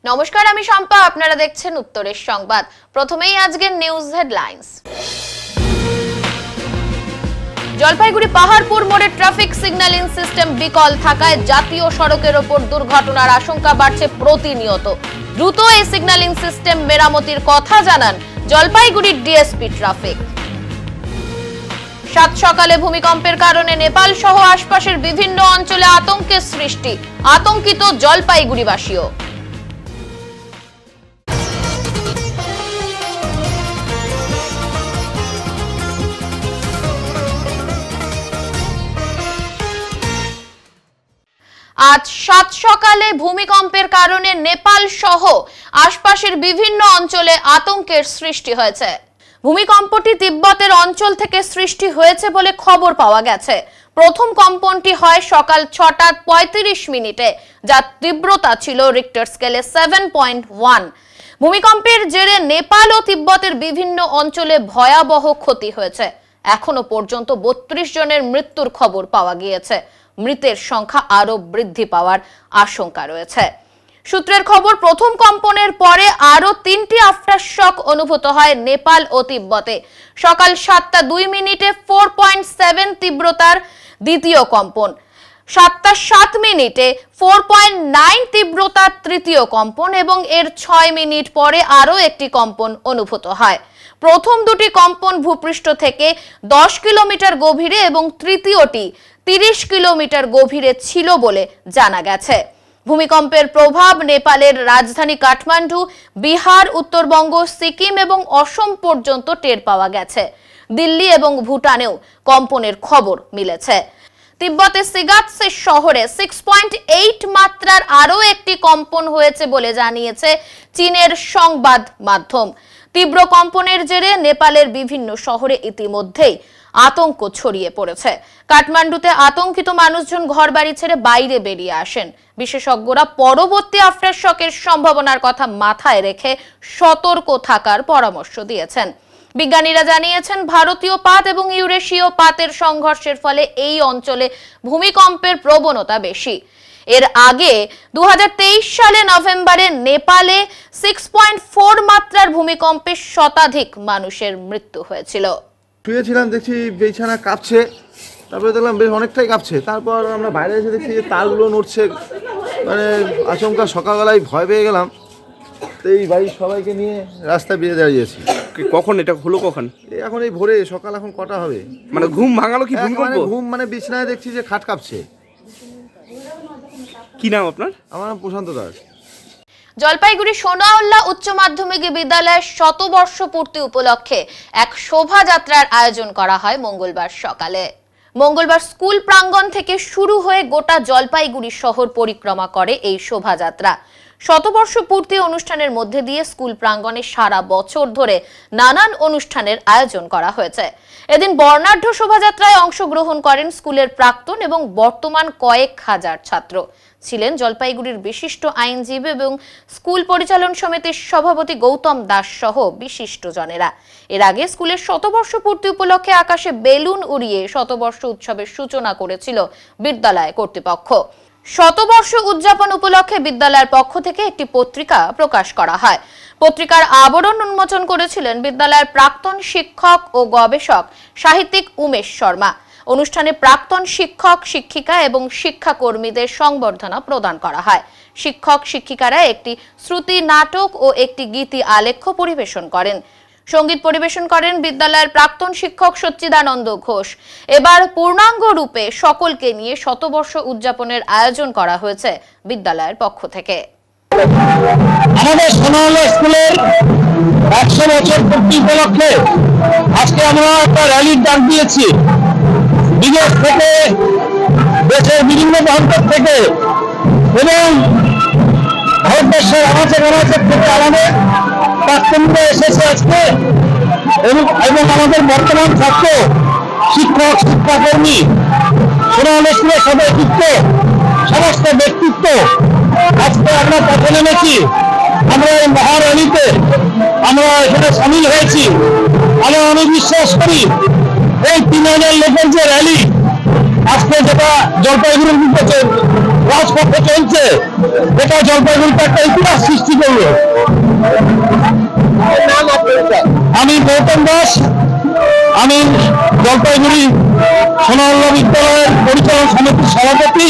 নমস্কার, আমি শম্পা। আপনারা দেখছেন উত্তরের সংবাদ। প্রথমেই আজকের নিউজ হেডলাইন্স। জলপাইগুড়ি পাহাড়পুর মোড়ে ট্রাফিক সিগন্যালিং সিস্টেম বিকল থাকায় জাতীয় সড়কের ওপর দুর্ঘটনার আশঙ্কা বাড়ছে প্রতিনিয়ত। দ্রুত এই সিগন্যালিং সিস্টেম মেরামতির কথা জানান জলপাইগুড়ির ডিএসপি ট্রাফিক। সাত সকালে ভূমিকম্পের কারণে নেপাল সহ আশপাশের বিভিন্ন অঞ্চলে আতঙ্কের সৃষ্টি, আতঙ্কিত জলপাইগুড়িবাসীও। আজ সাত সকালে ভূমিকম্পের কারণে নেপাল সহ আশপাশের বিভিন্ন অঞ্চলে আতঙ্কের সৃষ্টি হয়েছে। ভূমিকম্পটি তিব্বতের অঞ্চল থেকে সৃষ্টি হয়েছে বলে খবর পাওয়া গেছে। প্রথম কম্পনটি হয় সকাল 6:35 যার তীব্রতা ছিল রিক্টার স্কেলে 7.1। ভূমিকম্পের জেরে নেপাল ও তিব্বতের বিভিন্ন অঞ্চলে ভয়াবহ ক্ষতি হয়েছে। এখনো পর্যন্ত 32 জনের মৃত্যুর খবর পাওয়া গিয়েছে। মৃতের সংখ্যা আরো বৃদ্ধি পাওয়ার আশঙ্কা রয়েছে। সূত্রের খবর, প্রথম কম্পনের পরে আরো 3টি আফটারশক অনুভূত হয় নেপাল ও তিব্বতে। সকাল 7:02 4.7 তীব্রতার দ্বিতীয় কম্পন, 7:07 4.9 তীব্রতার তৃতীয় কম্পন এবং এর 6 মিনিট পরে আরো একটি কম্পন অনুভূত হয়। প্রথম দুটি কম্পন ভূপৃষ্ঠ থেকে 10 কিলোমিটার গভীরে এবং তৃতীয়টি 30 কিলোমিটার গভীরে ছিল বলে জানা গেছে। ভূমিকম্পের প্রভাব নেপালের রাজধানী কাঠমান্ডু, বিহার, উত্তরবঙ্গ, সিকিম এবং অসম পর্যন্ত টের পাওয়া গেছে। দিল্লি এবং ভুটানেও কম্পনের খবর মিলেছে। তিব্বতের সিগাতসে শহরে 6.8 মাত্রার আরো একটি কম্পন হয়েছে বলে জানিয়েছে চীনের সংবাদ মাধ্যম। তীব্র কম্পনের জেরে নেপালের বিভিন্ন শহরে ইতিমধ্যেই আতঙ্ক ছড়িয়ে পড়েছে। কাঠমান্ডুতে আতঙ্কিত মানুষজন ঘরবাড়ি ছেড়ে বাইরে বেরিয়ে আসেন। বিশেষজ্ঞরা পরবর্তী আফটারশকের সম্ভাবনার কথা মাথায় রেখে সতর্ক থাকার পরামর্শ দিয়েছেন। বিজ্ঞানীরা জানিয়েছেন, ভারতীয় পাত এবং ইউরেশীয় পাতের সংঘর্ষের ফলে এই অঞ্চলে ভূমিকম্পের প্রবণতা বেশি। এর আগে 2023 সালে নভেম্বরে নেপালে 6.4 মাত্রার ভূমিকম্পে শতাধিক মানুষের মৃত্যু হয়েছিল। শুয়েছিলাম, দেখছি বিছানা কাঁপছে, তারপরে দেখলাম বেশ অনেকটাই কাঁপছে। তারপর আমরা বাইরে এসে দেখছি যে তারগুলো নড়ছে, মানে আচমকা সকালবেলায় ভয় পেয়ে গেলাম। তো এই বাড়ির সবাইকে নিয়ে রাস্তায় বেরিয়ে দাঁড়িয়েছি। কখন এটা হলো? কখন? এখন এই ভোরে, সকাল এখন কটা হবে? মানে ঘুম ভাঙালো কি ভূমিকম্প? ঘুম মানে বিছানায় দেখছি যে খাট কাঁপছে। কি নাম আপনার? আমার নাম প্রশান্ত দাস। জলপাইগুড়ি সোনাউল্লাহ উচ্চ মাধ্যমিক বিদ্যালয়ের শতবর্ষ পূর্তি উপলক্ষে এক শোভাযাত্রার আয়োজন করা হয় মঙ্গলবার সকালে। মঙ্গলবার স্কুল প্রাঙ্গণ থেকে শুরু হয়ে গোটা জলপাইগুড়ি শহর পরিক্রমা করে এই শোভাযাত্রা। শতবর্ষ পূর্তি অনুষ্ঠানের মধ্যে দিয়ে স্কুল প্রাঙ্গণে সারা বছর ধরে নানান অনুষ্ঠানের আয়োজন করা হয়েছে। এদিন বর্ণাঢ্য শোভাযাত্রায় অংশগ্রহণ করেন স্কুলের প্রাক্তন এবং বর্তমান কয়েক হাজার ছাত্র। ছিলেন জলপাইগুড়ির বিশিষ্ট আইনজীবী এবং স্কুল পরিচালন সমিতির সভাপতি গৌতম দাস সহ বিশিষ্ট জনেরা। এর আগে স্কুলের শতবর্ষ পূর্তি উপলক্ষে আকাশে বেলুন উড়িয়ে শতবর্ষ উৎসবের সূচনা করেছিল বিদ্যালয় কর্তৃপক্ষ। শতবর্ষ উদযাপন উপলক্ষে বিদ্যালয়ের পক্ষ থেকে একটি পত্রিকা প্রকাশ করা হয়। পত্রিকার আবরণ উন্মোচন করেছিলেন বিদ্যালয়ের প্রাক্তন শিক্ষক ও গবেষক সাহিত্যিক উমেশ শর্মা। অনুষ্ঠানে প্রাক্তন শিক্ষক, শিক্ষিকা এবং শিক্ষাকর্মীদের সংবর্ধনা প্রদান করা হয়। শিক্ষক শিক্ষিকারা একটি শ্রুতি নাটক ও একটি গীতি আলেখ্য পরিবেশন করেন। সঙ্গীত পরিবেশন করেন বিদ্যালয়ের প্রাক্তন শিক্ষক সচ্চিদানন্দ ঘোষ। এবার পূর্ণাঙ্গ রূপে সকলকে নিয়ে শতবর্ষ উদযাপনের আয়োজন করা হয়েছে বিদ্যালয়ের পক্ষ থেকে। আমাদের সোনাউল্লাহ স্কুলের 100 বছর পূর্তি উপলক্ষে আজকে আমরা একটা র্যালির ডাক দিয়েছি। বিদেশ থেকে, দেশের বিভিন্ন প্রান্ত থেকে এবং ভারতবর্ষের আনাচে থেকে আমাদের প্রাক্তনীরা এসেছে আজকে এবং আমাদের বর্তমান ছাত্র, শিক্ষক, শিক্ষাকর্মী, সোনাউল্লাহ স্কুলের সদস্যত্ব, সমস্ত ব্যক্তিত্ব আজকে আমরা পথে নেমেছি। আমরা এই মহারণীতে আমরা এখানে সামিল হয়েছি। আমরা অনেক বিশ্বাস করি এই 3000 লোকের যে র্যালি আজকে যেটা জলপাইগুড়ির রাজপথে চলছে, এটা জলপাইগুড়িতে একটা ইতিহাস সৃষ্টি আমি গৌতম দাস, আমি জলপাইগুড়ি সোনারলা বিদ্যালয়ের পরিচালন সমিতির সভাপতি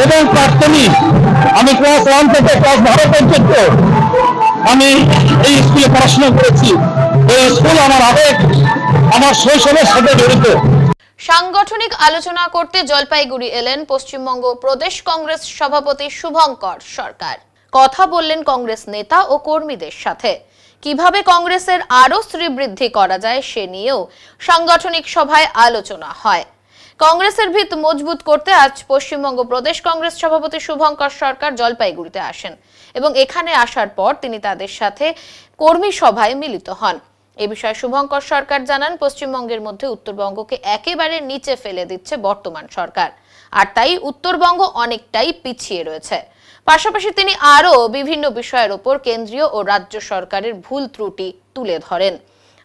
এবং প্রাক্তনী। আমি ক্লাস 1 থেকে ক্লাস 12 পর্যন্ত আমি এই স্কুলে পড়াশোনা করেছি। এই স্কুল আমার আবেগ, আমার শৈশবের সাথে জড়িত। সাংগঠনিক আলোচনা করতে জলপাইগুড়ি এলেন পশ্চিমবঙ্গ প্রদেশ কংগ্রেস সভাপতি শুভঙ্কর সরকার। কথা বললেন কংগ্রেস নেতা ও কর্মীদের সাথে। কিভাবে কংগ্রেসের আরো শ্রীবৃদ্ধি করা যায় সে নিয়েও সাংগঠনিক সভায় আলোচনা হয়। কংগ্রেসের ভিত মজবুত করতে আজ পশ্চিমবঙ্গ প্রদেশ কংগ্রেস সভাপতি শুভঙ্কর সরকার জলপাইগুড়িতে আসেন এবং এখানে আসার পর তিনি তাদের সাথে কর্মী সভায় মিলিত হন। এ বিষয়ে শুভঙ্কর সরকার জানান, পশ্চিমবঙ্গের মধ্যে উত্তরবঙ্গকে একেবারে নিচে ফেলে দিচ্ছে বর্তমান সরকার, আর তাই উত্তরবঙ্গ অনেকটাই পিছিয়ে রয়েছে। পাশাপাশি তিনি আরো বিভিন্ন বিষয়ের উপর কেন্দ্রীয় ও রাজ্য সরকারের ভুল ত্রুটি তুলে ধরেন।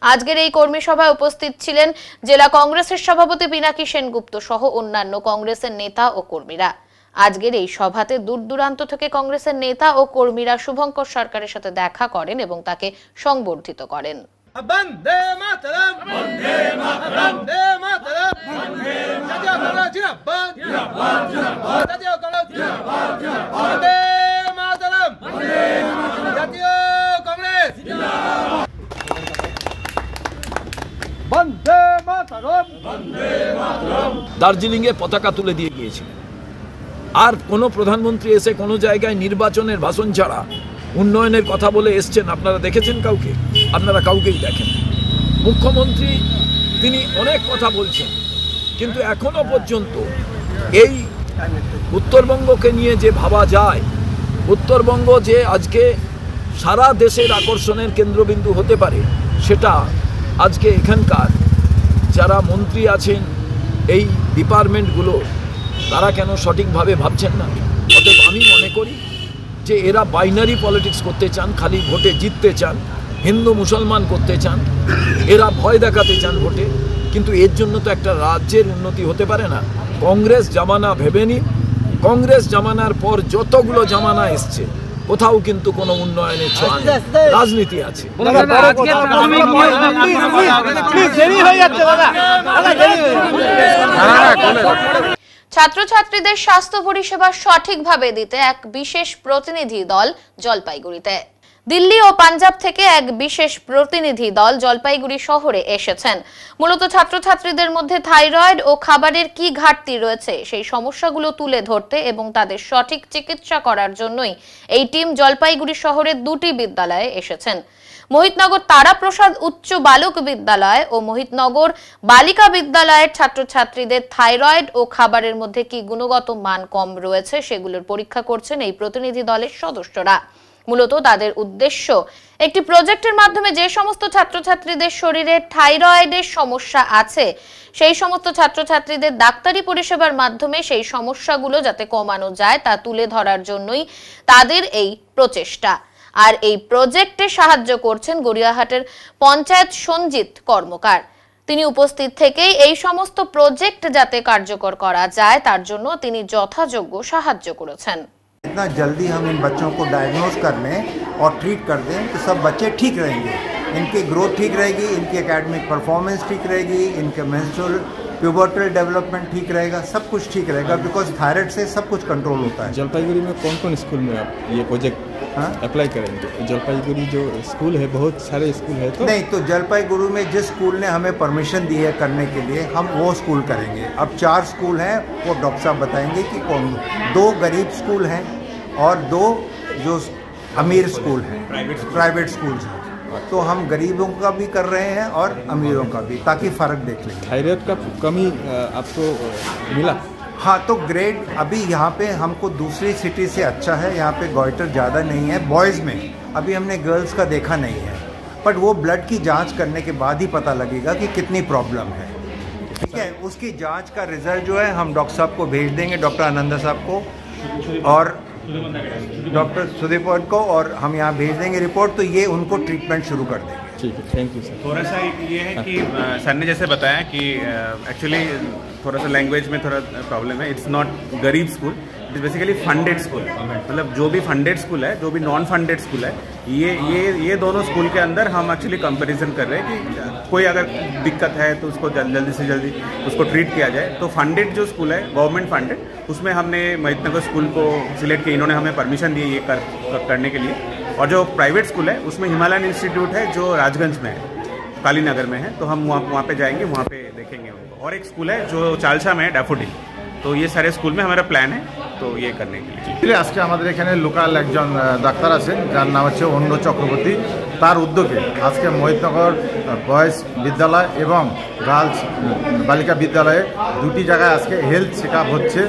আজকের এই কর্মী সভায় উপস্থিত ছিলেন জেলা কংগ্রেসের সভাপতি পিনাকি সেনগুপ্ত সহ অন্যান্য কংগ্রেসের নেতা ও কর্মীরা। আজকের এই সভাতে দূর দূরান্ত থেকে কংগ্রেসের নেতা ও কর্মীরা শুভঙ্কর সরকারের সাথে দেখা করেন এবং তাকে সংবর্ধিত করেন। বন্দে মাতরম, বন্দে মাতরম, বন্দে মাতরম, বন্দে মাতরম, জিন্দাবাদ, জিন্দাবাদ, জিন্দাবাদ, জাতীয় কংগ্রেস, জিন্দাবাদ, জিন্দাবাদ, বন্দে মাতরম, বন্দে মাতরম, জাতীয় কংগ্রেস, জিন্দাবাদ, বন্দে মাতরম, বন্দে মাতরম। দার্জিলিংয়ে পতাকা তুলে দিয়ে গিয়েছিল। আর কোনো প্রধানমন্ত্রী এসে কোনো জায়গায় নির্বাচনের ভাষণ ছাড়া উন্নয়নের কথা বলে এসছেন আপনারা দেখেছেন কাউকে? আপনারা কাউকেই দেখেন। মুখ্যমন্ত্রী তিনি অনেক কথা বলছেন, কিন্তু এখনো পর্যন্ত এই উত্তরবঙ্গকে নিয়ে যে ভাবা যায়, উত্তরবঙ্গ যে আজকে সারা দেশের আকর্ষণের কেন্দ্রবিন্দু হতে পারে, সেটা আজকে এখানকার যারা মন্ত্রী আছেন এই ডিপার্টমেন্টগুলো, তারা কেন সঠিকভাবে ভাবছেন না? অতএব আমি মনে করি যে এরা বাইনারি পলিটিক্স করতে চান, খালি ভোটে জিততে চান, হিন্দু মুসলমান করতে চান, এরা ভয় দেখাতে চান ভোটে। কিন্তু এর জন্য তো একটা রাজ্যের উন্নতি হতে পারে না। কংগ্রেস জামানা ভেবে নিন, কংগ্রেস জামানার পর যতগুলো জামানা এসছে কোথাও কিন্তু কোনো উন্নয়নের ছোঁয়া নেই, রাজনীতি আছে। ছাত্রছাত্রীদের স্বাস্থ্য পরিষেবা সঠিকভাবে দিতে এক বিশেষ প্রতিনিধি দল জলপাইগুড়িতে। দিল্লি ও পাঞ্জাব থেকে এক বিশেষ প্রতিনিধি দল জলপাইগুড়ি শহরে এসেছেন। মূলত ছাত্রছাত্রীদের মধ্যে থাইরয়েড ও খাবারের কি ঘাটতি রয়েছে সেই সমস্যাগুলো তুলে ধরতে এবং তাদের সঠিক চিকিৎসা করার জন্যই এই টিম জলপাইগুড়ি শহরের দুটি বিদ্যালয়ে এসেছেন। মোহিতনগর তারাপ্রসাদ উচ্চ বালক বিদ্যালয় ও মোহিতনগর বালিকা বিদ্যালয়ের ছাত্রছাত্রীদের থাইরয়েড ও খাবারের মধ্যে কি গুণগত মান কম রয়েছে সেগুলোর পরীক্ষা করছেন এই প্রতিনিধি দলের সদস্যরা। মূলত তাদের উদ্দেশ্য একটি প্রজেক্টের মাধ্যমে যে সমস্ত ছাত্রছাত্রীদের শরীরে থাইরয়েডের সমস্যা আছে সেই সমস্ত ছাত্রছাত্রীদের ডাক্তারি পরিষেবার মাধ্যমে সেই সমস্যাগুলো যাতে কমানো যায় তা তুলে ধরার জন্যই তাদের এই প্রচেষ্টা। আর এই প্রজেক্টে সাহায্য করছেন গড়িয়াহাটের পঞ্চায়েত সঞ্জিত কর্মকার। তিনি উপস্থিত থেকেই এই সমস্ত প্রজেক্ট যাতে কার্যকর করা যায় তার জন্য তিনি যথাযোগ্য সাহায্য করেছেন। इतना जल्दी हम इन बच्चों को डायग्नोज कर लें और ट्रीट कर दें कि सब बच्चे ठीक रहेंगे, इनकी ग्रोथ ठीक रहेगी, इनकी एकेडमिक परफॉर्मेंस ठीक रहेगी, इनके मेंस्ट्रुअल प्यूबर्टल डेवलपमेंट ठीक रहेगा, सब कुछ ठीक रहेगा, बिकॉज थायराइड से सब कुछ कंट्रोल होता है। जलपाईगुड़ी में कौन कौन स्कूल में आप ये प्रोजेक्ट अप्लाई करेंगे? जलपाईगुड़ी जो स्कूल है बहुत सारे स्कूल है तो नहीं, तो जलपाईगुड़ी में जिस स्कूल ने हमें परमिशन दी है करने के लिए हम वो स्कूल करेंगे। अब 4 स्कूल हैं, वो डॉक्टर साहब बताएंगे कि कौन। 2 गरीब स्कूल हैं और 2 जो अमीर स्कूल हैं, प्राइवेट स्कूल्स हैं। तो हम गरीबों का भी कर रहे हैं और अमीरों का भी, ताकि फ़र्क देख लेंगे। थायराइड का कमी आपको मिला? हाँ, तो ग्रेड अभी यहाँ पे हमको दूसरी सिटी से अच्छा है, यहाँ पे गॉइटर ज़्यादा नहीं है बॉयज़ में, अभी हमने गर्ल्स का देखा नहीं है, बट वो ब्लड की जांच करने के बाद ही पता लगेगा कि कितनी प्रॉब्लम है। ठीक है, उसकी जांच का रिजल्ट जो है हम डॉक्टर साहब को भेज देंगे, डॉक्टर आनंदा साहब को और डॉक्टर सुदीपन को, और हम यहाँ भेज देंगे रिपोर्ट, तो ये उनको ट्रीटमेंट शुरू कर देंगे। ठीक है, थैंक यू सर। थोड़ा सा ये है कि सर ने जैसे बताया कि एक्चुअली थोड़ा सा लैंग्वेज में थोड़ा प्रॉब्लम है। इट्स नॉट गरीब स्कूल, बेसिकली फंडेड स्कूल, मतलब जो भी फंडेड स्कूल है, जो भी नॉन फंडेड स्कूल है, ये दोनों स्कूल के अंदर हम एक्चुअली कंपैरिजन कर रहे हैं कि कोई अगर दिक्कत है तो उसको जल्दी से जल्दी उसको ट्रीट किया जाए। तो फंडेड जो स्कूल है, गवर्नमेंट फंडेड, उसमें हमने महितनगर स्कूल को सिलेक्ट किया, इन्होंने हमें परमिशन दी ये करने के लिए। और जो प्राइवेट स्कूल है उसमें हिमालयन इंस्टीट्यूट है जो राजगंज में है, कालीनगर में है, तो हम वहाँ पे जाएंगे, वहाँ पे देखेंगे उनको। और एक स्कूल है जो चालसा में है, डैफोडिल। तो ये सारे स्कूल में हमारा प्लान है तो ये करने के लिए। আজকে আমাদের এখানে লোকাল একজন ডাক্তার আছেন যার নাম হচ্ছে অন্য চক্রবর্তী, তার উদ্যোগে আজকে মহিতনগর বয়েজ বিদ্যালয় এবং গার্লস বালিকা বিদ্যালয়ে দুটি জায়গায় আজকে হেলথ চেক আপ হচ্ছে।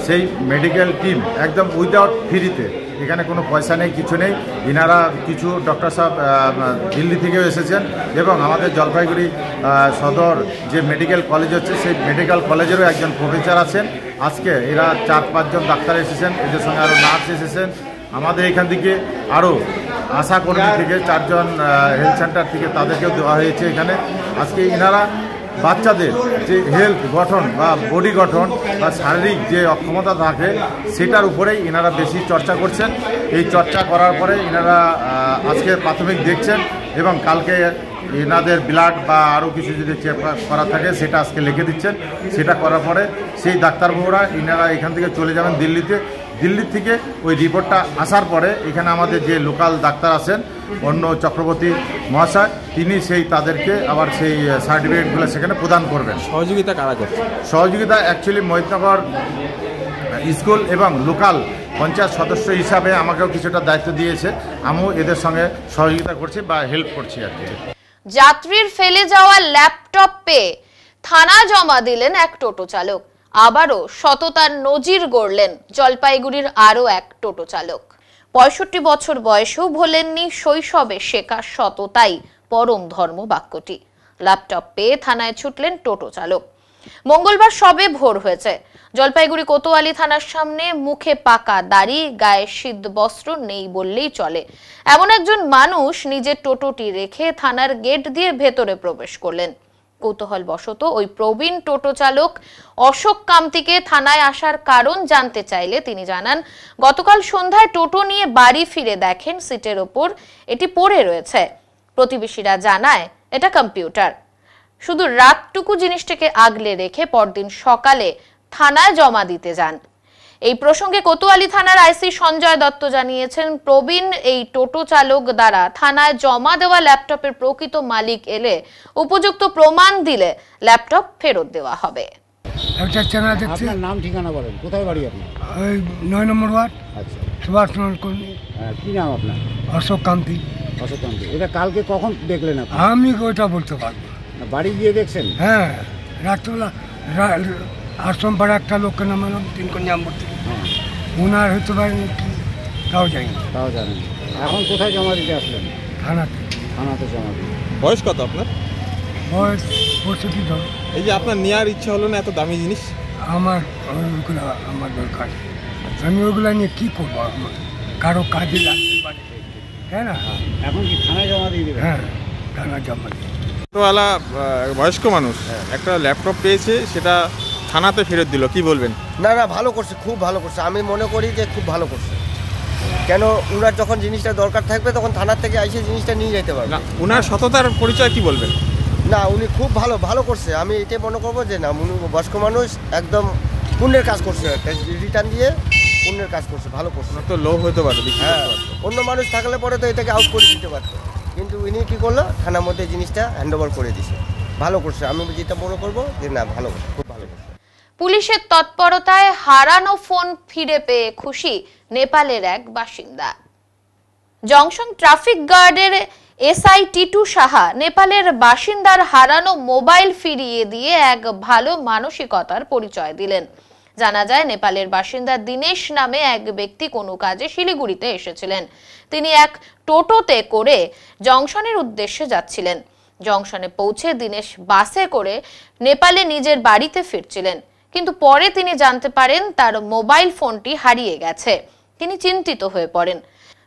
সেই মেডিকেল টিম একদম উইদাউট ফ্রিতে, এখানে কোনো পয়সা নেই, কিছু নেই। ইনারা কিছু ডক্টর সাহেব দিল্লি থেকেও এসেছেন এবং আমাদের জলপাইগুড়ি সদর যে মেডিকেল কলেজ হচ্ছে সেই মেডিকেল কলেজেরও একজন প্রফেসর আছেন। আজকে এরা 4-5 জন ডাক্তার এসেছেন, এদের সঙ্গে আরও নার্স এসেছেন। আমাদের এখান থেকে আরও আশাকর্মী থেকে 4 জন হেলথ সেন্টার থেকে তাদেরকেও দেওয়া হয়েছে এখানে। আজকে ইনারা বাচ্চাদের যে হেলথ গঠন বা বডি গঠন বা শারীরিক যে অক্ষমতা থাকে সেটার উপরেই এনারা বেশি চর্চা করছেন। এই চর্চা করার পরে এনারা আজকে প্রাথমিক দেখছেন এবং কালকে এনাদের ব্লাড বা আরও কিছু যদি চেক করা থাকে সেটা আজকে লিখে দিচ্ছেন। সেটা করার পরে সেই ডাক্তারবাবুরা এনারা এখান থেকে চলে যাবেন দিল্লিতে। দিল্লি থেকে ওই রিপোর্টটা আসার পরে এখানে আমাদের যে লোকাল ডাক্তার আছেন অন্য চক্রবর্তী মহাশয়, তিনি সেই তাদেরকে আবার সেই সার্টিফিকেটগুলো সেখানে প্রদান করবেন। সহযোগিতা কারা করছে? সহযোগিতা অ্যাকচুয়ালি মহিতনগর স্কুল এবং লোকাল পঞ্চায়েত সদস্য হিসাবে আমাকেও কিছুটা দায়িত্ব দিয়েছে, আমিও এদের সঙ্গে সহযোগিতা করছি বা হেল্প করছি আর কি। যাত্রীর ফেলে যাওয়া ল্যাপটপ পেয়ে থানা জমা দিলেন এক টোটো চালক। আবারও সততার নজির গড়লেন জলপাইগুড়ির আরও এক টোটো চালক। 65 বছর বয়সেও ভোলেননি শৈশবে শেখা সততাই পরম ধর্ম বাক্যটি। ল্যাপটপ পেয়ে থানায় ছুটলেন টোটো চালক। মঙ্গলবার সবে ভোর হয়েছে। জলপাইগুড়ি কোতোয়ালি থানার সামনে মুখে পাকা দাড়ি, গায়ে শীত বস্ত্র নেই বললেই চলে এমন একজন মানুষ নিজের টোটোটি রেখে থানার গেট দিয়ে ভেতরে প্রবেশ করলেন। কৌতূহল বশত ওই প্রবীণ টোটো চালক অশোক কামতিকে থানায় আসার কারণ জানতে চাইলে তিনি জানান, গতকাল সন্ধ্যায় টোটো নিয়ে বাড়ি ফিরে দেখেন সিটের ওপর এটি পড়ে রয়েছে। প্রতিবেশীরা জানায় এটা কম্পিউটার। শুধু রাতটুকু জিনিসটাকে আগলে রেখে পরদিন সকালে থানায় জমা দিতে যান। এই প্রসঙ্গে কোতোয়ালি থানার আইসি সঞ্জয় দত্ত জানিয়েছেন, প্রবীণ এই টোটো চালক দ্বারা থানায় জমা দেওয়া ল্যাপটপের প্রকৃত মালিক এলে উপযুক্ত প্রমাণ দিলে ল্যাপটপ ফেরত দেওয়া হবে। আপনার নাম ঠিকানা বলেন, কোথায় বাড়ি আপনার? ওই 9 নম্বর ওয়ার্ড। আচ্ছা, সুভাষ কর্মী। কি নাম আপনার? অশোক কান্তি। অশোক কান্তি। এটা কালকে কখন দেখলেন আপনি? আমি ওইটা বলতে পারবো। বাড়ি গিয়ে দেখছেন? হ্যাঁ, রাত্রবেলা আশ্রমপাড়া একটা লোককে নামালাম 3 কন্যা মূর্তি। ওনার হতে পারে তাও জানি না। তাও জানেন। এখন কোথায় জমা দিতে আসলেন? থানাতে। থানাতে জমা দিতে। বয়স কত আপনার? বয়স 65 ধর। এই যে আপনার নেওয়ার ইচ্ছা হলো না এত দামি জিনিস? আমার ওইগুলো আমার দরকার। আমি ওইগুলো নিয়ে কী করবো? আমার কারো কাজে লাগতে পারে, তাই না? এখন কি থানায় জমা দিয়ে দেবেন? হ্যাঁ, থানায় জমা দিই। টোটোওয়ালা বয়স্ক মানুষ একটা ল্যাপটপ পেয়েছে, সেটা থানাতে ফেরত দিল, কি বলবেন? না না, ভালো করছে, খুব ভালো করছে। আমি মনে করি যে খুব ভালো করছে। কেন, উনার যখন জিনিসটা দরকার থাকবে তখন থানার থেকে এসে জিনিসটা নিয়ে যেতে পারবে। না, উনার সততার পরিচয় কি বলবেন? না, উনি খুব ভালো করছে। আমি এটাই মনে করবো যে না, উনি বয়স্ক মানুষ, একদম পুণ্যের কাজ করছে, রিটার্ন দিয়ে পুণ্যের কাজ করছে, ভালো করছে। তো লোভ হতে পারে। হ্যাঁ, অন্য মানুষ থাকলে পরে তো এটাকে আউট করে দিতে পারতো, কিন্তু উনি কী করলো, থানার মধ্যে জিনিসটা হ্যান্ড ওভার করে দিছে। ভালো করছে। আমি যেটা মনে করবো যে না, ভালো করছে, খুব ভালো করছে। পুলিশের তৎপরতায় হারানো ফোন ফিরে পেয়ে খুশি নেপালের এক বাসিন্দা। জংশন ট্রাফিক গার্ডের এসআই টিটু সাহা নেপালের বাসিন্দার হারানো মোবাইল ফিরিয়ে দিয়ে এক ভালো মানসিকতার পরিচয় দিলেন। জানা যায়, নেপালের বাসিন্দা দীনেশ নামে এক ব্যক্তি কোনো কাজে শিলিগুড়িতে এসেছিলেন। তিনি এক টোটোতে করে জংশনের উদ্দেশ্যে যাচ্ছিলেন। জংশনে পৌঁছে দীনেশ বাসে করে নেপালে নিজের বাড়িতে ফিরছিলেন, কিন্তু পরে তিনি জানতে পারেন তার মোবাইল ফোনটি হারিয়ে গেছে। তিনি চিন্তিত হয়ে পড়েন।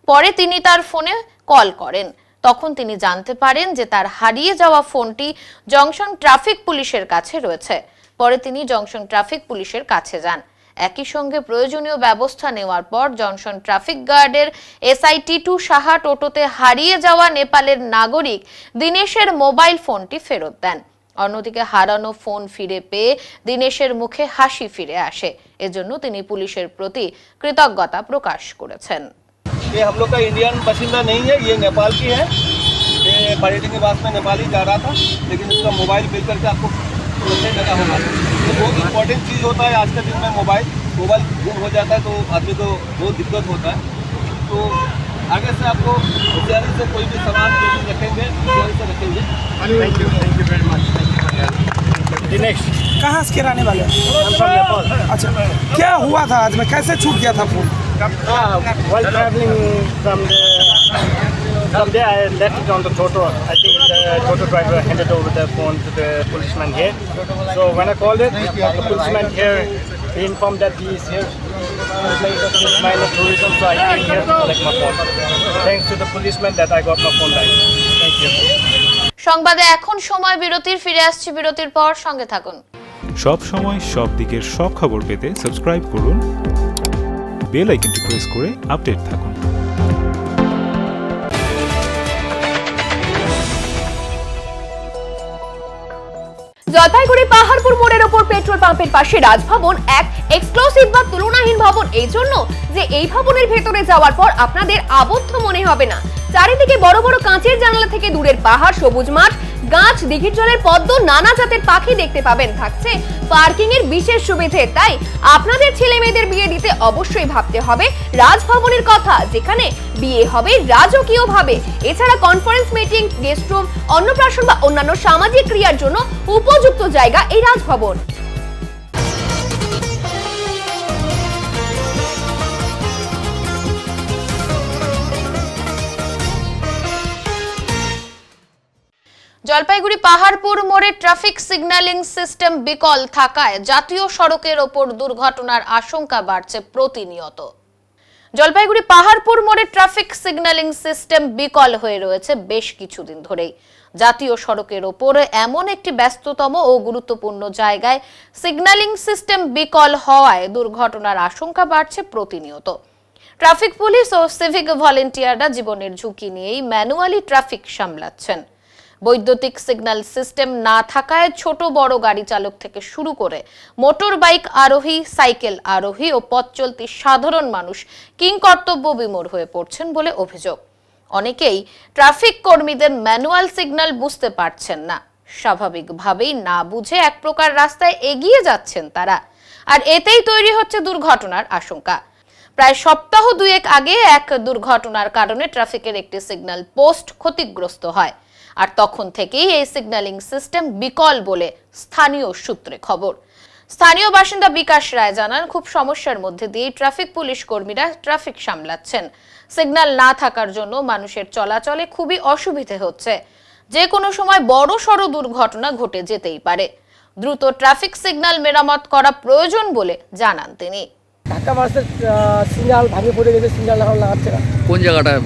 পরে তিনি তার ফোনে কল করেন। তখন তিনি জানতে পারেন যে তার হারিয়ে যাওয়া ফোনটি জংশন ট্রাফিক পুলিশের কাছে রয়েছে। পরে তিনি জংশন ট্রাফিক পুলিশের কাছে যান। একই সঙ্গে প্রয়োজনীয় ব্যবস্থা নেওয়ার পর জনসন ট্রাফিক গার্ডের এসআই টিটু সাহা টোটোতে হারিয়ে যাওয়া নেপালের নাগরিক দীনেশের মোবাইল ফোনটি ফেরত দেন। অন্যদিকে হারানো ফোন ফিরে পেয়ে দীনেশের মুখে হাসি ফিরে আসে। এজন্য তিনি পুলিশের প্রতি কৃতজ্ঞতা প্রকাশ করেছেন। ये हम लोग का इंडियन बाशिंदा नहीं है, ये नेपाल की है। ये पॉलिटिक के बाद में नेपाली जा रहा था, लेकिन इसका मोबाइल मिल करके आपको लगा होगा। ये बहुत इंपॉर्टेंट चीज़ होता है आज के दिन में। मोबाइल गुम हो जाता है तो आदमी को बहुत दिक्कत होता है। तो आगे से आपको होशियारी से कोई भी सामान जो भी रखेंगे होशियारी से रखेंगे। Thank you very much. Dinesh कहाँ से रहने वाले? अच्छा, क्या हुआ था आज में, कैसे छूट गया था phone? While traveling from there, I left it on the Toto. I think the Toto driver handed over the phone to the policeman here. So when I called it, the policeman here, he informed that he is here. It's minor tourism, so I came here to collect my phone. Thanks to the policeman that I got my phone back. Thank you. সংবাদে এখন সময় বিরতির, ফিরে আসছি বিরতির পর, সঙ্গে থাকুন। সব সময় সব দিকের সব খবর পেতে সাবস্ক্রাইব করুন, বেল আইকনটি প্রেস করে আপডেট থাকুন। জলপাইগুড়ি পাহাড়পুর মোড়ের ওপর পেট্রোল পাম্পের পাশে রাজভবন এক এক্সক্লুসিভ বা তুলনাহীন ভবন, এই জন্য যে এই ভবনের ভেতরে যাওয়ার পর আপনাদের আবদ্ধ মনে হবে না। চারিদিকে বড় বড় কাঁচের জানালা থেকে দূরের পাহাড়, সবুজ মাঠ, গাছ, দিঘির জলের পদ্ম, নানা জাতের পাখি দেখতে পাবেন। থাকছে পার্কিং এর বিশেষ সুবিধে। তাই আপনাদের ছেলে মেয়েদের বিয়ে দিতে অবশ্যই ভাবতে হবে রাজভবনের কথা, যেখানে বিয়ে হবে রাজকীয় ভাবে। এছাড়া কনফারেন্স, মিটিং, গেস্ট রুম, অন্নপ্রাশন বা অন্যান্য সামাজিক ক্রিয়ার জন্য উপযুক্ত জায়গা এই রাজভবন। জলপাইগুড়ি পাহাড়পুর মোড়ে ট্রাফিক সিগন্যালিং সিস্টেম বিকল থাকায় জাতীয় সড়কের ওপর দুর্ঘটনার আশঙ্কা বাড়ছে প্রতিনিয়ত। জলপাইগুড়ি পাহাড়পুর মোড়ে ট্রাফিক সিগন্যালিং সিস্টেম বিকল হয়ে রয়েছে বেশ কিছুদিন ধরেই। জাতীয় সড়কের ওপর এমন একটি ব্যস্ততম ও গুরুত্বপূর্ণ জায়গায় সিগন্যালিং সিস্টেম বিকল হওয়ায় দুর্ঘটনার আশঙ্কা বাড়ছে প্রতিনিয়ত। ট্রাফিক পুলিশ ও সিভিক ভলেন্টিয়াররা জীবনের ঝুঁকি নিয়েই ম্যানুয়ালি ট্রাফিক সামলাচ্ছেন। বৈদ্যুতিক সিগন্যাল সিস্টেম না থাকায় ছোট বড় গাড়ি চালক থেকে শুরু করে মোটর বাইক আরোহী, সাইকেল আরোহী ও পথ চলতি সাধারণ মানুষ কিংকর্তব্য বিমূঢ় হয়ে পড়ছেন বলে অভিযোগ। অনেকেই ট্রাফিক কর্মীদের ম্যানুয়াল সিগন্যাল বুঝতে পারছেন না, স্বাভাবিকভাবেই না বুঝে এক প্রকার রাস্তায় এগিয়ে যাচ্ছেন তারা, আর এতেই তৈরি হচ্ছে দুর্ঘটনার আশঙ্কা। প্রায় সপ্তাহ দুয়েক আগে এক দুর্ঘটনার কারণে ট্রাফিকের একটি সিগন্যাল পোস্ট ক্ষতিগ্রস্ত হয়, আর তখন থেকেই এই সিগন্যালিং সিস্টেম বিকল বলে স্থানীয় সূত্রে খবর। স্থানীয় বাসিন্দা বিকাশ রায় জানান, খুব সমস্যার মধ্যে দিয়ে ট্রাফিক পুলিশ কর্মীরা ট্রাফিক সামলাচ্ছেন। সিগন্যাল না থাকার জন্য মানুষের চলাচলে খুবই অসুবিধে হচ্ছে। যে কোনো সময় বড় সড় দুর্ঘটনা ঘটে যেতেই পারে। দ্রুত ট্রাফিক সিগন্যাল মেরামত করা প্রয়োজন বলে জানান তিনি। ধাক্কা মারছে, সিগন্যাল ভাঙে পড়ে গেছে, সিগন্যাল এখন লাগাচ্ছে না। কোন জায়গাটায়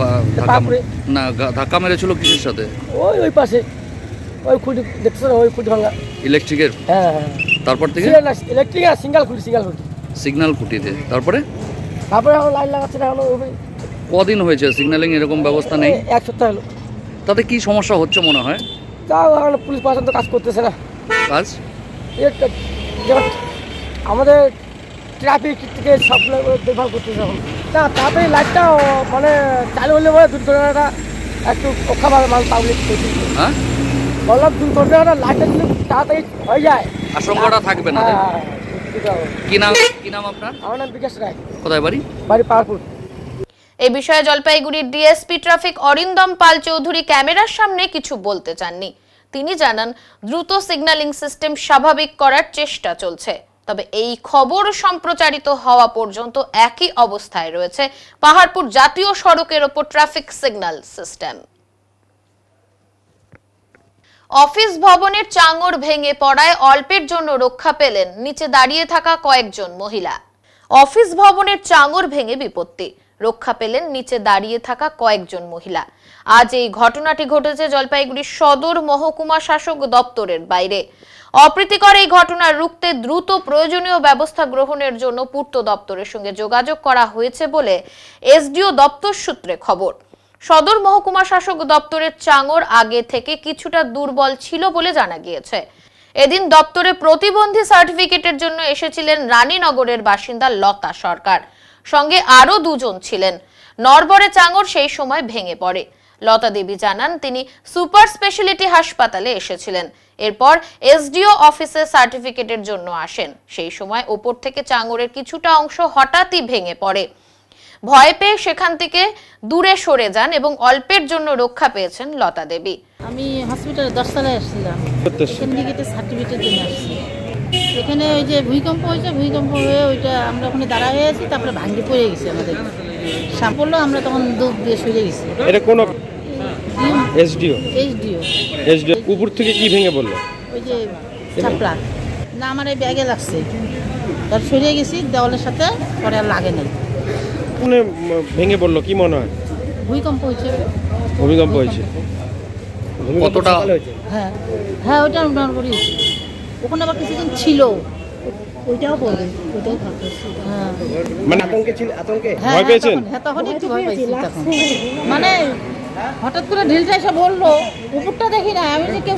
না ধাক্কা মেরেছিল কিসের সাথে? ওই পাশে ওই খুঁটি দেখছো, ওই খুঁটি ভাঙা ইলেকট্রিকের। হ্যাঁ, তারপর থেকে ইলেকট্রিক আর সিগন্যাল খুঁটিতে। তারপরে এখন লাইন লাগাচ্ছে না। কদিন হয়েছে সিগন্যালিং এরকম ব্যবস্থা নেই? এক সপ্তাহ হলো। তাতে কি সমস্যা হচ্ছে মনে হয়? তাও এখন পুলিশ প্রশাসন তো কাজ করতেছে না। কাজ আমাদের ট্রাফিক থেকে সব দেখভাল করতেছে এখন না। তাড়াতাড়ি লাইটটা মানে চালু হলে পরে দুর্ঘটনাটা একটু রক্ষা পাবে মানুষ, পাবলিক। হ্যাঁ, বললাম দুর্ঘটনাটা লাইটটা যদি তাড়াতাড়ি হয়ে যায় আশঙ্কাটা থাকবে না। কি নাম আপনার? আমার নাম বিকাশ রায়। কোথায় বাড়ি? বাড়ি পাহাড়পুর। এই বিষয়ে জলপাইগুড়ির ডিএসপি ট্রাফিক অরিন্দম পাল চৌধুরী ক্যামেরার সামনে কিছু বলতে চাননি। তিনি জানান, দ্রুত সিগন্যালিং সিস্টেম স্বাভাবিক করার চেষ্টা চলছে। তবে এই খবর সম্প্রচারিত হওয়া পর্যন্ত একই অবস্থায় রয়েছে পাহাড়পুর জাতীয় সড়কের ওপর ট্রাফিক সিগন্যাল সিস্টেম। অফিস ভবনের চাঙর ভেঙে পড়ায় অল্পের জন্য রক্ষা পেলেন নিচে দাঁড়িয়ে থাকা কয়েকজন মহিলা। অফিস ভবনের চাঙর ভেঙে বিপত্তি, রক্ষা পেলেন নিচে দাঁড়িয়ে থাকা কয়েকজন মহিলা। আজ এই ঘটনাটি ঘটেছে জলপাইগুড়ি সদর মহকুমা শাসক দপ্তরের বাইরে। অপ্রীতিকর এই ঘটনা রুখতে দ্রুত প্রয়োজনীয় ব্যবস্থা গ্রহণের জন্য পূর্ত দপ্তরের সঙ্গে যোগাযোগ করা হয়েছে বলে এসডিও দপ্তর সূত্রে খবর। সদর মহকুমা শাসক দপ্তরের চাঙর আগে থেকে কিছুটা দুর্বল ছিল বলে জানা গিয়েছে। এদিন দপ্তরে প্রতিবন্ধী সার্টিফিকেটের জন্য এসেছিলেন রানীনগরের বাসিন্দা লতা সরকার, সঙ্গে আরো দুজন ছিলেন। নরবরে চাঙর সেই সময় ভেঙে পড়ে। লতা দেবী জানান তিনি সুপার স্পেশালিটি হাসপাতালে এসেছিলেন। এরপর এসডিও অফিসে সার্টিফিকেটের জন্য আসেন। সেই সময় উপর থেকে চাঙরের কিছুটা অংশ হঠাৎই ভেঙে পড়ে। ভয় পেয়ে সেখান থেকে দূরে সরে যান এবং অল্পের জন্য রক্ষা পেয়েছেন লতা দেবী। আমি হসপিটালে 10 তলায় আসছিলাম, সিন্ডিকেটের সার্টিফিকেটের জন্য আসছি। এখানে ওই যে ভূমিকম্প হয়েছে, ভূমিকম্প হয়ে ওইটা আমরা ওখানে দাঁড়া হয়ে আছি, তারপরে ভাঙে পড়ে গেছে আমাদের সাপড়লো, আমরা তখন দৌড় দিয়ে সরে গেছি। এটা কোন এসডিও? এসডিও উপর থেকে কি ভেঙে পড়লো? ওই যে চাপলা না, আমার এই ব্যাগে লাগছে, তার সরে গেছি দেওয়ালের সাথে, পরে আর লাগে নাই। কোনে ভেঙে পড়লো কি মনে হয়? ভূমিকম্প হয়েছে। ভূমিকম্প হয়েছে কতটা? হ্যাঁ হ্যাঁ, ওইটা নড়বড়ি হয়েছে। ওখানে আবার কিছুদিন ছিল, ওইটাও পড়বে, ওইটাও থাকবে। হ্যাঁ মানে আতঙ্কে ছিল, আতঙ্কে হ্যাঁ, ভয় পেয়েছেন? হ্যাঁ তখন একটু ভয় পেয়েছি তখন। মানে হঠাৎ করে ঢিলটা এসে বললো, উপরটা দেখি না আমি, যে কেউ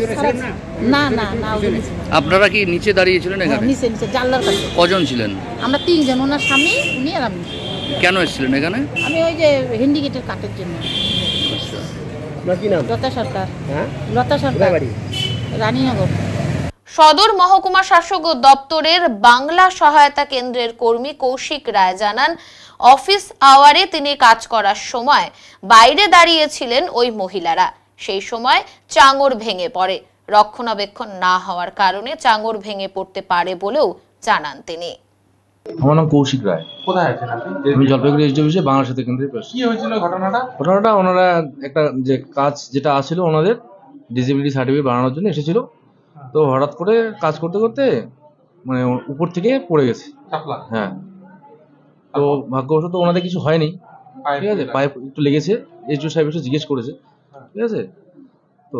না না না। আপনারা কি নিচে দাঁড়িয়েছিলেন এখানে? নিচে নিচে জানলার কাছে। কজন ছিলেন? আমরা 3 জন, ওনার স্বামী, উনি আর আমি। কেন এসেছিলেন এখানে? আমি ওই যে হিন্ডিকেটের কাটের জন্য। লতা সরকার। লতা সরকার, রানীনগর। সদর মহকুমা শাসক দপ্তরের বাংলা সহায়তা কেন্দ্রের কর্মী কৌশিক রায় জানান, অফিস আওয়ারে তিনি কাজ করার সময় বাইরে দাঁড়িয়েছিলেন ওই মহিলারা। সেই সময় চাঙর ভেঙে পড়ে। রক্ষণাবেক্ষণ না হওয়ার কারণে চাঙর ভেঙে পড়তে পারে বলেও জানান তিনি। আমার নাম কৌশিক রায়। কোথায় আছেন আপনি? আমি জলপাইগুড়ি এসডি অফিসে বাংলা সাথে কেন্দ্রে। কি হয়েছিল ঘটনাটা? ঘটনাটা ওনারা একটা যে কাজ যেটা আসছিল ওনাদের ডিসেবিলিটি সার্টিফিকেট বানানোর জন্য এসেছিল, তো হঠাৎ করে কাজ করতে করতে মানে উপর থেকে পড়ে গেছে। হ্যাঁ, তো ভাগ্যবশত ওনাদের কিছু হয়নি, ঠিক আছে, পাইপ একটু লেগেছে। এসডিও সাহেব এসে জিজ্ঞেস করেছে, ঠিক আছে, তো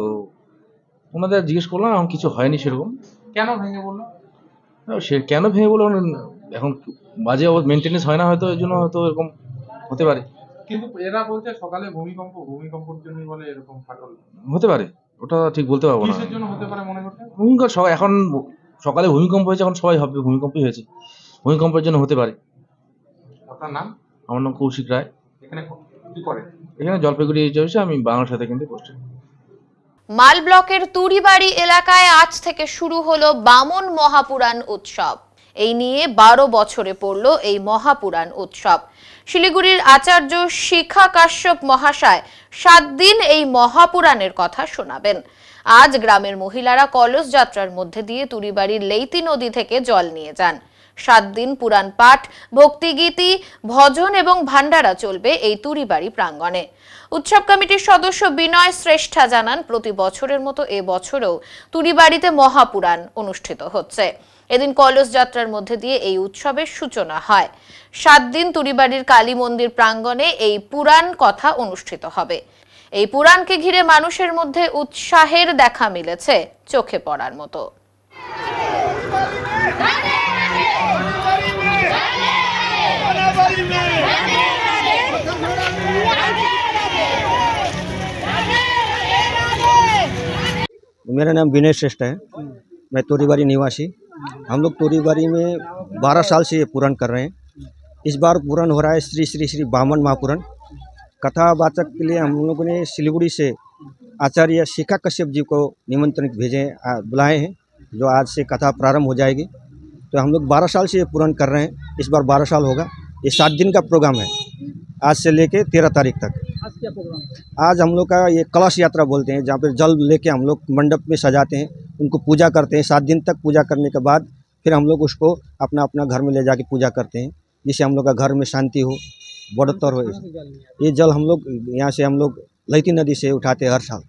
ওনাদের জিজ্ঞেস করলাম, এখন কিছু হয়নি সেরকম। কেন ভেঙে বললো? সে কেন ভেঙে বললো এখন বাজে মেনটেনেন্স হয় না, হয়তো এই জন্য হয়তো এরকম হতে পারে। কিন্তু এরা বলছে সকালে ভূমিকম্পের জন্যই বলে এরকম ফাটল। হতে পারে, ওটা ঠিক বলতে পারবো না। কিসের জন্য হতে পারে মনে করতে? ভূমিকম্প এখন সকালে ভূমিকম্প হয়েছে, এখন সবাই হবে ভূমিকম্পই হয়েছে, ভূমিকম্পের জন্য হতে পারে। আপনার নাম? আমার নাম কৌশিক রায়। এখানে কি করে? এখানে জলপাইগুড়ি এসডি অফিসে আমি বাংলা সাথে কেন্দ্রে পোস্টে। মাল ব্লকের তুড়িবাড়ি এলাকায় আজ থেকে শুরু হলো বামন মহাপুরাণ উৎসব। এই নিয়ে 12 বছরে পড়ল এই মহাপুরাণ উৎসব। শিলিগুড়ির আচার্য শিখা কাশ্যপ মহাশয় 7 দিন এই মহাপুরাণের কথা শোনাবেন। আজ গ্রামের মহিলারা কলস যাত্রার মধ্যে দিয়ে তুড়িবাড়ির লেইতি নদী থেকে জল নিয়ে যান। 7 দিন পুরাণ পাঠ, ভক্তিগীতি, ভজন এবং ভান্ডারা চলবে এই তুড়িবাড়ি প্রাঙ্গণে। উৎসব কমিটির সদস্য বিনয় শ্রেষ্ঠা জানান, প্রতি বছরের মতো এবছরেও তুড়িবাড়িতে মহাপুরাণ অনুষ্ঠিত হচ্ছে। এদিন কলস যাত্রার মধ্যে দিয়ে এই উৎসবের সূচনা হয়। 7 দিন তুড়িবাড়ির কালী মন্দির প্রাঙ্গণে এই পুরাণ কথা অনুষ্ঠিত হবে। এই পুরাণকে ঘিরে মানুষের মধ্যে উৎসাহের দেখা মিলেছে চোখে পড়ার মতো। मेरा नाम विनय श्रेष्ठ है, मैं तोरीबारी निवासी। हम लोग तोरीबारी में 12 साल से ये पुराण कर रहे हैं। इस बार पुराण हो रहा है श्री श्री श्री बामन महापुराण। कथावाचक के लिए हम लोगों ने सिलीगुड़ी से आचार्य शिखा कश्यप जी को निमंत्रण बुलाए हैं, जो आज से कथा प्रारंभ हो जाएगी। तो हम लोग 12 साल से ये पुराण कर रहे हैं, इस बार 12 साल होगा। ये 7 दिन का प्रोग्राम है, आज से लेके 13 तारीख तक। आज क्या प्रोग्राम? आज हम लोग का ये कलश यात्रा बोलते हैं, जहाँ पर जल लेके हम लोग मंडप में सजाते हैं, उनको पूजा करते हैं। 7 दिन तक पूजा करने के बाद फिर हम लोग उसको अपना अपना घर में ले जाके पूजा करते हैं, जिससे हम लोग का घर में शांति हो, बढ़ोत्तर हो। ये जल हम लोग यहाँ से हम लोग लहती नदी से उठाते हैं हर साल।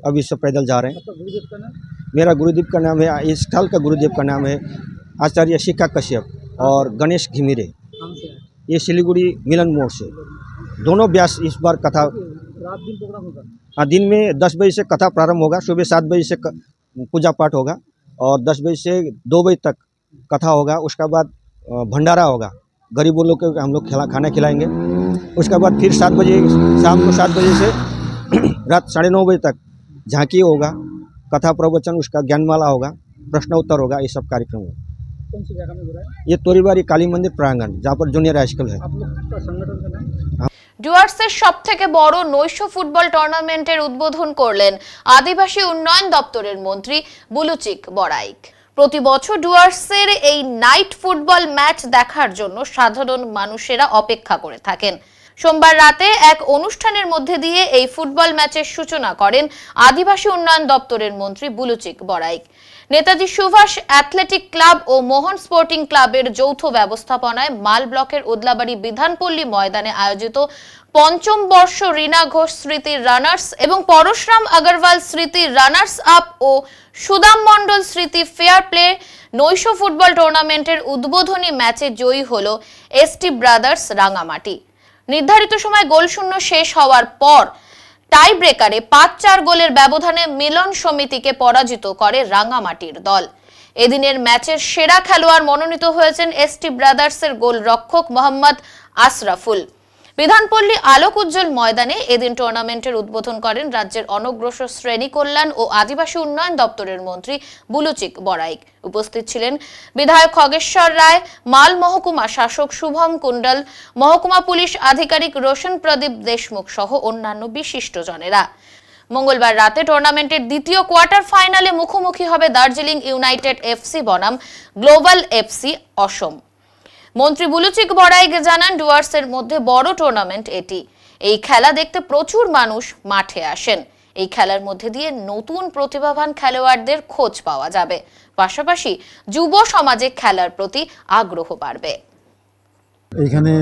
अभी सब पैदल जा रहे हैं। मेरा गुरुदेव का नाम है, इस स्थल का गुरुदेव का नाम है आचार्य शिखा कश्यप और गणेश घिमिरे। ये सिलीगुड़ी मिलन मोड़ से दोनों व्यास इस बार कथा। रात दिन प्रोग्राम होगा? हाँ, दिन में 10 बजे से कथा प्रारंभ होगा, सुबह 7 बजे से पूजा पाठ होगा, और 10 बजे से 2 बजे तक कथा होगा। उसके बाद भंडारा होगा, गरीबों लोग को हम लोग खाना खिलाएंगे। उसके बाद फिर 7 बजे शाम को 7 बजे से रात 9:30 बजे तक झांकी होगा, कथा प्रवचन, उसका ज्ञानमाला होगा, प्रश्नोत्तर होगा। ये सब कार्यक्रम होगा। कौन सी जगह में हो रहा है? ये तोरीबारी काली मंदिर प्रांगण, जहाँ पर जूनियर हाई स्कूल है। आप लोग का संगठन का नाम? ডুয়ার্সের সবথেকে বড় নৈশ ফুটবল টুর্নামেন্টের উদ্বোধন করলেন আদিবাসী উন্নয়ন দপ্তরের মন্ত্রী বুলুচিক বড়াইক। প্রতি বছর ডুয়ার্সের এই নাইট ফুটবল ম্যাচ দেখার জন্য সাধারণ মানুষেরা অপেক্ষা করে থাকেন। সোমবার রাতে এক অনুষ্ঠানের মধ্যে দিয়ে এই ফুটবল ম্যাচের সূচনা করেন আদিবাসী উন্নয়ন দপ্তরের মন্ত্রী বুলুচিক বড়াইক। নেতাজি সুভাষ অ্যাথলেটিক ক্লাব ও মোহন স্পোর্টিং ক্লাবের যৌথ ব্যবস্থাপনায় মাল ব্লকের উদলাবাড়ি বিধানপল্লী ময়দানে আয়োজিত পঞ্চম বর্ষ রীনা ঘোষ স্মৃতি রানার্স এবং পরশুরাম আগরওয়াল স্মৃতি রানার্স আপ ও সুদাম মণ্ডল স্মৃতি ফেয়ার প্লে নৈশ ফুটবল টুর্নামেন্টের উদ্বোধনী ম্যাচে জয়ী হল এসটি ব্রাদার্স রাঙামাটি। নির্ধারিত সময় গোলশূন্য শেষ হওয়ার পর টাই ব্রেকারে ৫-৪ গোলের ব্যবধানে মিলন সমিতিকে পরাজিত করে রাঙামাটির দল। এদিনের ম্যাচের সেরা খেলোয়াড় মনোনীত হয়েছেন এসটি ব্রাদার্সের গোলরক্ষক মোহাম্মদ আশরাফুল। বিধানপল্লী আলোক উজ্জ্বল ময়দানে এদিন টুর্নামেন্টের উদ্বোধন করেন রাজ্যের অনগ্রসর শ্রেণী কল্যাণ ও আদিবাসী উন্নয়ন দপ্তরের মন্ত্রী বুলুচিক বড়াইক। উপস্থিত ছিলেন বিধায়ক খগেশ্বর রায়, মাল মহকুমা শাসক শুভম কুণ্ডল, মহকুমা পুলিশ আধিকারিক রোশন প্রদীপ দেশমুখ সহ অন্যান্য বিশিষ্টজনেরা। মঙ্গলবার রাতে টুর্নামেন্টের দ্বিতীয় কোয়ার্টার ফাইনালে মুখোমুখি হবে দার্জিলিং ইউনাইটেড এফসি বনাম গ্লোবাল এফসি অসম। মন্ত্রী বুলুচিক বড়াইক জানান, ডুয়ার্সের মধ্যে বড় টুর্নামেন্ট এটি। এই খেলা দেখতে প্রচুর মানুষ মাঠে আসেন। এই খেলার মধ্যে দিয়ে নতুন প্রতিভাবান খেলোয়াড়দের খোঁজ পাওয়া যাবে, পাশাপাশি যুব সমাজে খেলার প্রতি আগ্রহ বাড়বে। এখানে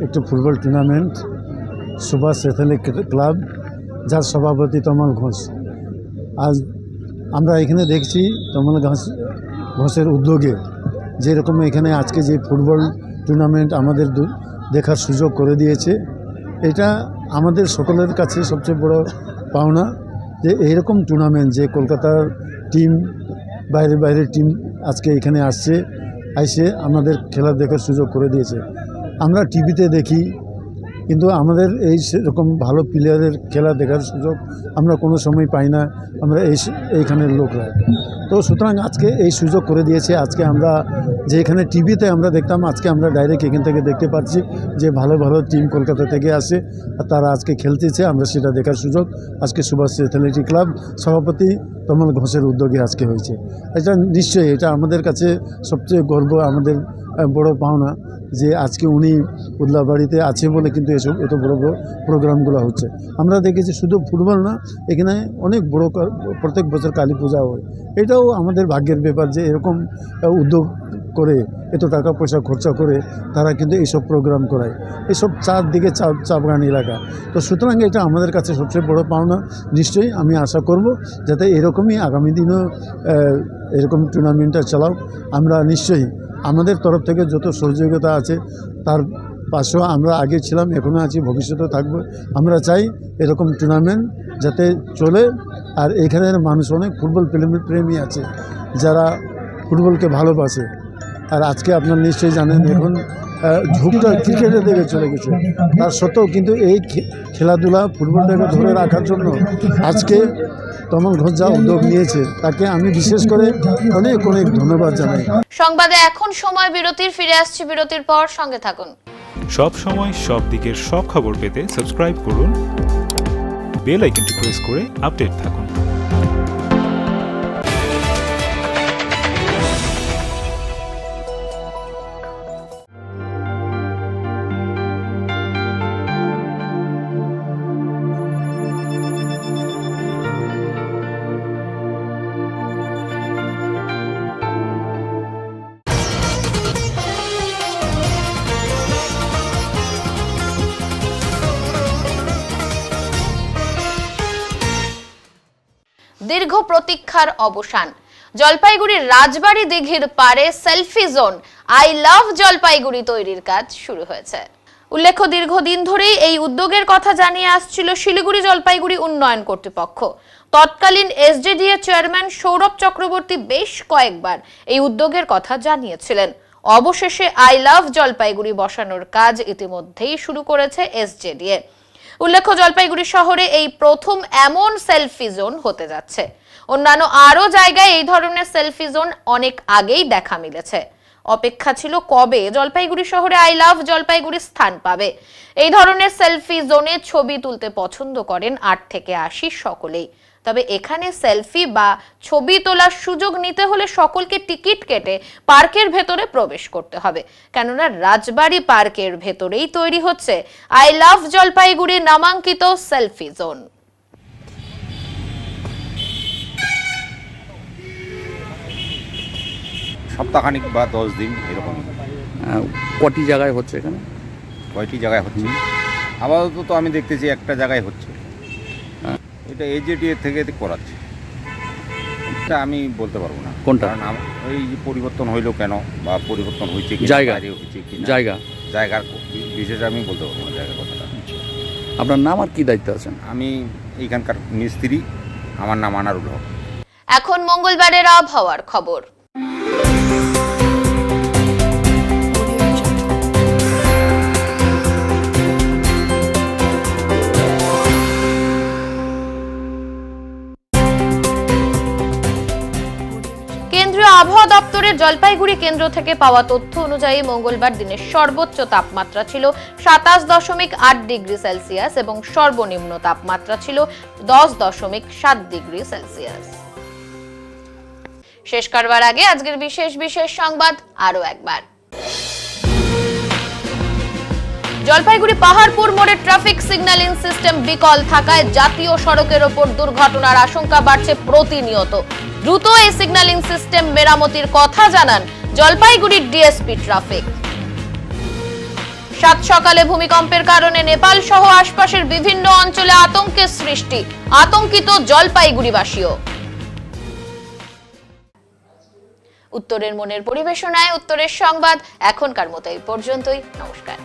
একটু football tournament, Subhash athletic club, যার সভাপতি তমাল ঘোষ। আজ আমরা এখানে দেখছি তমাল ঘোষের উদ্যোগে যেরকম এখানে আজকে যে ফুটবল টুর্নামেন্ট আমাদের দেখার সুযোগ করে দিয়েছে, এটা আমাদের সকলের কাছে সবচেয়ে বড় পাওনা যে এইরকম টুর্নামেন্ট, যে কলকাতার টিম বাইরের টিম আজকে এখানে আসছে, এসে আমাদের খেলা দেখার সুযোগ করে দিয়েছে। আমরা টিভিতে দেখি, কিন্তু আমাদের এই সেরকম ভালো প্লেয়ারের খেলা দেখার সুযোগ আমরা কোনো সময় পাই না, আমরা এইখানের লোকরা। তো সুতরাং আজকে এই সুযোগ করে দিয়েছে। আজকে আমরা যে এখানে টিভিতে আমরা দেখতাম, আজকে আমরা ডাইরেক্ট এখান থেকে দেখতে পাচ্ছি যে ভালো ভালো টিম কলকাতা থেকে আসে আর তারা আজকে খেলতেছে, আমরা সেটা দেখার সুযোগ আজকে সুভাষ অ্যাথলেটিক ক্লাব সভাপতি তমাল ঘোষের উদ্যোগে আজকে হয়েছে। এটা নিশ্চয়ই এটা আমাদের কাছে সবচেয়ে গর্ব, আমাদের বড় পাওনা যে আজকে উনি উদলাবাড়িতে আছে বলে কিন্তু এত বড় বড় প্রোগ্রামগুলো হচ্ছে। আমরা দেখেছি শুধু ফুটবল না, এখানে অনেক বড় প্রত্যেক বছর কালী পূজা হয়। এটাও আমাদের ভাগ্যের ব্যাপার যে এরকম উদ্যোগ করে এত টাকা পয়সা খরচা করে তারা কিন্তু এইসব প্রোগ্রাম করায়, এসব চারদিকে চাপগান এলাকা। তো সুতরাং এটা আমাদের কাছে সবচেয়ে বড় পাওনা। নিশ্চয়ই আমি আশা করব যাতে এরকমই আগামী দিনও এরকম টুর্নামেন্টটা চালাও। আমরা নিশ্চয়ই আমাদের তরফ থেকে যত সহযোগিতা আছে তার পাশেও আমরা আগে ছিলাম, এখনও আছি, ভবিষ্যতেও থাকবো। আমরা চাই এরকম টুর্নামেন্ট যাতে চলে। আর এখানের মানুষ অনেক ফুটবল প্রেমী আছে যারা ফুটবলকে ভালোবাসে। আর আজকে আপনারা নিশ্চয়ই জানেন এখন ঝুঁকটা ক্রিকেটের দিকে চলে গেছে, তার সত্ত্বেও কিন্তু এই খেলাধুলা ফুটবলটাকে ধরে রাখার জন্য আজকে তমাল ঘোষ যা উদ্যোগ নিয়েছে তাকে আমি বিশেষ করে অনেক অনেক ধন্যবাদ জানাই। সংবাদে এখন সময় বিরতির, ফিরে আসছি বিরতির পর, সঙ্গে থাকুন। সব সময় সব দিকের সব খবর পেতে সাবস্ক্রাইব করুন, বেল আইকনটি প্রেস করে আপডেট থাকুন। দীর্ঘ প্রতীক্ষার অবসান। জলপাইগুড়ির রাজবাড়ি দিঘির পারে selfie zone I love Jalpaiguri তৈরির কাজ শুরু হয়েছে। উল্লেখ্য, দীর্ঘদিন ধরেই এই উদ্যোগের কথা জানিয়ে আসছিল শিলিগুড়ি জলপাইগুড়ি উন্নয়ন কর্তৃপক্ষ। তৎকালীন এসজেডিএ চেয়ারম্যান সৌরভ চক্রবর্তী বেশ কয়েকবার এই উদ্যোগের কথা জানিয়েছিলেন। অবশেষে আই লাভ জলপাইগুড়ি বসানোর কাজ ইতিমধ্যেই শুরু করেছে এসজেডিএ। উল্লেখ্য, জলপাইগুড়ি শহরে এই প্রথম এমন সেলফি জোন হতে যাচ্ছে। অন্যান্য আরো জায়গায় এই ধরনের সেলফি জোন অনেক আগেই দেখা মিলেছে। অপেক্ষা ছিল কবে জলপাইগুড়ি শহরে আই লাভ জলপাইগুড়ি স্থান পাবে। এই ধরনের সেলফি জোনে ছবি তুলতে পছন্দ করেন 8 থেকে 80 সকলেই। তবে এখানে সেলফি বা ছবি তোলার সুযোগ নিতে হলে সকলকে টিকিট কেটে পার্কের ভেতরে প্রবেশ করতে হবে, কেননা রাজবাড়ি পার্কের ভেতরেই তৈরি হচ্ছে আই লাভ জলপাইগুড়ি নামাঙ্কিত সেলফি জোন। সপ্তাহখানিক বা 10 দিন এরকম। কটি জায়গায় হচ্ছে এখানে? কয়টি জায়গায় হচ্ছে আপাতত তো আমি দেখতেছি একটা জায়গায় হচ্ছে। এটা এজেডিএ থেকে করাচ্ছে, এটা আমি বলতে পারবো না কোনটা। কারণ এই যে পরিবর্তন হইলো কেন বা পরিবর্তন হয়েছে কি জায়গা হয়েছে কি জায়গার বিশেষ আমি বলতে পারবো না জায়গার কথাটা। আপনার নাম আর কি দায়িত্ব আছেন? আমি এইখানকার মিস্ত্রি, আমার নাম আনারুল হক। এখন মঙ্গলবারের আবহাওয়ার খবর। কেন্দ্রীয় আবহাওয়া দপ্তরের জলপাইগুড়ি কেন্দ্র থেকে পাওয়া তথ্য অনুযায়ী মঙ্গলবার দিনের সর্বোচ্চ তাপমাত্রা ছিল 27.8 ডিগ্রি সেলসিয়াস এবং সর্বনিম্ন তাপমাত্রা ছিল 10.7 ডিগ্রি সেলসিয়াস। শেষ করবার আগে আজকের বিশেষ সংবাদ আরো একবার। জলপাইগুড়ি পাহাড়পুর মোড়ে ট্রাফিক সিগন্যালিং সিস্টেম বিকল থাকায় জাতীয় সড়কের ওপর দুর্ঘটনার আশঙ্কা বাড়ছে প্রতিনিয়ত। দ্রুত এই সিগন্যালিং সিস্টেম মেরামতির কথা জানান জলপাইগুড়ির ডিএসপি ট্রাফিক। সাত সকালে ভূমিকম্পের কারণে নেপাল সহ আশপাশের বিভিন্ন অঞ্চলে আতঙ্কের সৃষ্টি, আতঙ্কিত জলপাইগুড়িবাসীও। উত্তরের মনের পরিবেশনায় উত্তরের সংবাদ এখনকার মতো এই পর্যন্তই। নমস্কার।